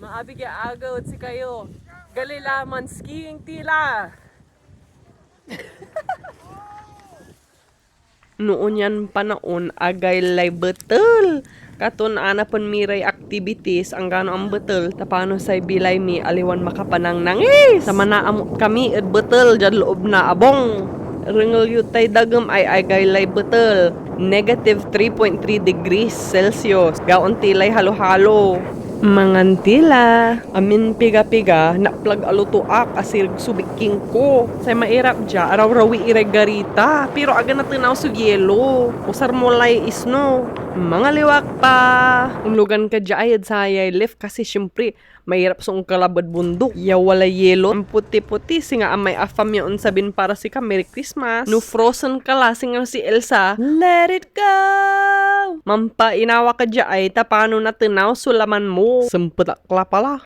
Maabi kaya agad si kayo. Galilaman skiing tila. Noon yan panahon, agay lay betul. Katon ana pon miray activities ang gano ang betul. Tapano say bilay mi aliwan makapanang nangis. Sama na kami ed betul dyan loob na abong. Ringel yutay dagam ay agay lay betul. Negative 3.3 degrees Celsius. Gaon tilay halo-halo. Mangantila, amin piga-piga, naplag alutuak asir subiking ko. Say mairap dya, araw-rawi iregarita. Pero aga na tinaw sa yelo. Usar mo lay isno. Mga liwak pa. Umlugan ka dya ayad sa ayay lift kasi syempre, mahirap sa kalabad bundok. Ya wala yelo. Ang puti-puti, singa amay afam yun sabin para si ka, Merry Christmas. No frozen ka la, singa si Elsa, let it go! Mampa, inawa ka dya ay, tapano na tinaw sulaman mo. Sempet akla pala.